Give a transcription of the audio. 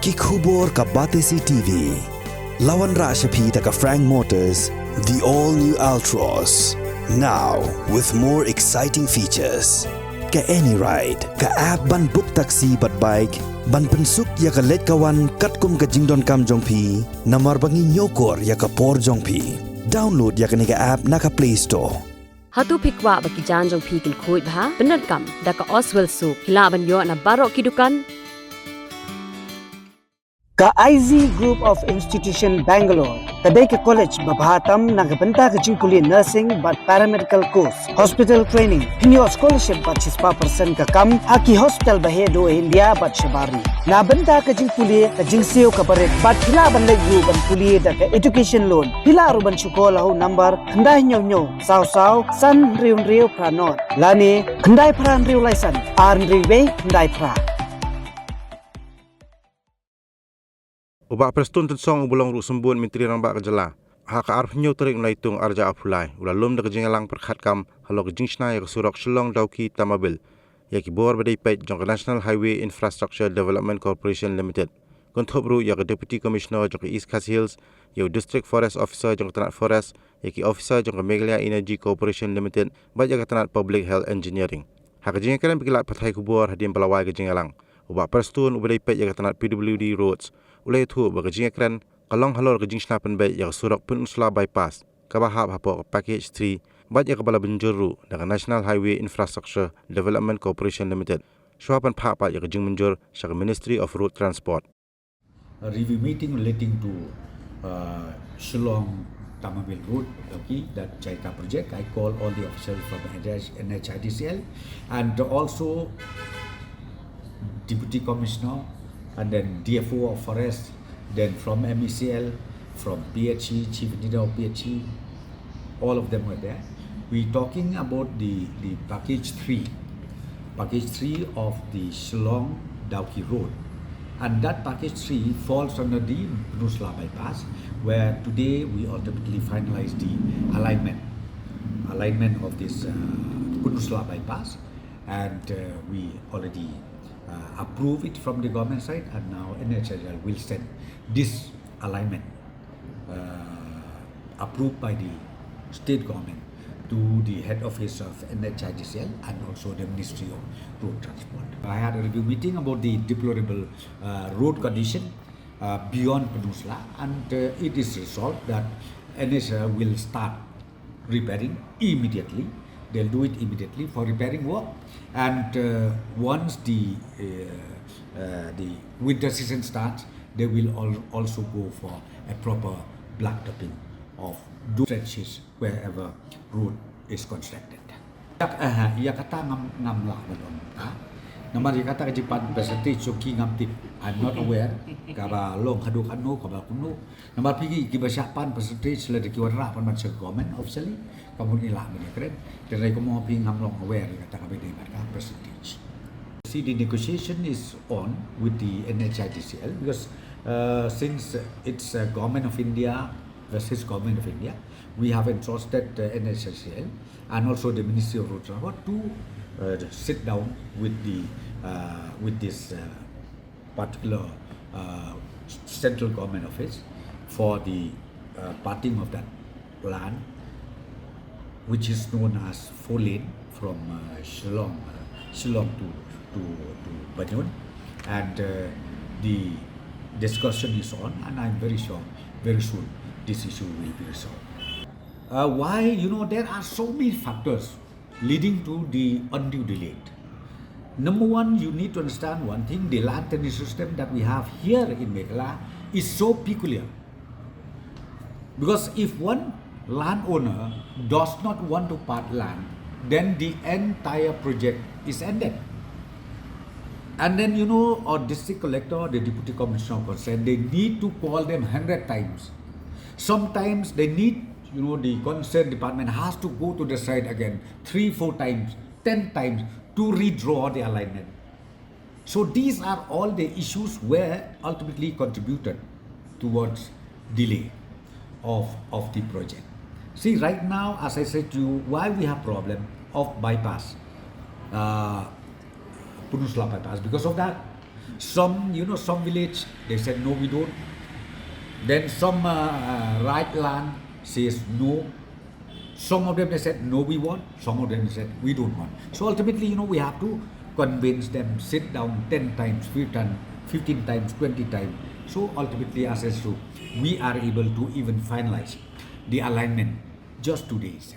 Kikubor ka Batesi TV. Lawan Rashapi taka Frank Motors, the all-new Altros. Now, with more exciting features. Ka any ride, ka app ban book taxi bat bike, ban pensuk ya ka let kawan katkum ka jingdon kam jongpi, namar bangi nyokor ya ka por jongpi. Download ya ka niga app na ka Play Store. Hatu pikwa baki janjong pikil kuit bha, benar kam, daka Oswell Soup, hilaban yo na barok kidukan. Ka IZ Group of Institution Bangalore, kadai ke college babhatam nagabanta ka jingkuli nursing but paramedical course, hospital training, pinyo scholarship but 6% ka kam, haki hospital bahedo India but shabari. Nabanta ka jingkuli ka jingsiyo ka parit but hila ban lagyu ban kuli da ka education loan. Hila ruban syukola ho number kandai nyo saw san riu pranot. Lani kandai pran riu laisan, arn riwe kandai pra. Ubak prestun tensong ubulong ru sembun Menteri Rambak Kejala. Hak arf nyo terik naitung arja apulai. Ulalum da kejingalang perkhat kam halo kejing Shna ya Surok Shillong-Dawki tamabil. Ya ki bor badai pait jong National Highway Infrastructure Development Corporation Limited. Kontob ru ya Deputy Commissioner jong East Khas Hills, ya District Forest Officer jong Tanat Forest, ya ki Officer jong Meghalaya Energy Corporation Limited, baj ya Tanat Public Health Engineering. Hak kejingalan pikilat pathai kubur hadian pelawai kejingalang. Ubak prestun ubadai pait ya Tanat PWD Roads. Ulai tu bagajing ekran kalong halor gajing Shna penbai yang Surok Pynursla bypass kabahap hapok package 3 baj ya kabala benjuru dengan National Highway Infrastructure Development Corporation Limited swapan phapa ya gajing menjur syak Ministry of Road Transport. A review meeting relating to Shillong-Dawki road, okay, that Jaika project. I call all the officials from Nhidcl and also Deputy Commissioner and then DFO of Forest, then from MECL, from PHE, Chief Engineer of PHE, all of them were there. We talking about the package 3 of the Shillong-Dawki road, and that package 3 falls under the Pynursla bypass, where today we ultimately finalize the alignment of this Pynursla bypass, and we already approve it from the government side, and now Nhidcl will send this alignment approved by the state government to the head office of Nhidcl and also the Ministry of Road Transport. I had a review meeting about the deplorable road condition beyond Pynursla, and it is resolved that Nhidcl will start repairing immediately. They'll do it immediately for repairing work, and once the winter season starts, they will also go for a proper blacktopping of those stretches wherever road is constructed. Ia kata ngam lah belum. Nama dia kata kejipan percentage soki ngam tip. I'm not aware. Kaba long kadu kaba kuno. Nama pergi kibasyapan percentage lah dikiwara pan macam government officially. Kamu ni lah mana keren. Dari kamu pergi ngam long aware kata kami ni mereka percentage. See, the negotiation is on with the Nhidcl because since it's government of India versus government of India, we have entrusted Nhidcl and also the Ministry of Road Transport to sit down with this particular central government office for the parting of that land, which is known as 4-lane from Shillong to Banyan, and the discussion is on, and I'm very sure very soon this issue will be resolved. Why? There are so many factors leading to the undue delay. Number one, you need to understand one thing: the land tenure system that we have here in Meghalaya is so peculiar. Because if one landowner does not want to part land, then the entire project is ended. And then our district collector, the deputy commissioner concerned, they need to call them 100 times. Sometimes they need, the concerned department has to go to the site again 3-4 times, 10 times to redraw the alignment. So these are all the issues where ultimately contributed towards delay of the project. See, right now, as I said to you, why we have problem of bypass, Pynursla bypass, because of that. Some, some village, they said, no, we don't. Then some right land says no. Some of them, they said, no, we want. Some of them said, we don't want. So ultimately, we have to convince them, sit down 10 times, 15 times, 20 times. So ultimately, as I said, we are able to even finalize the alignment just 2 days.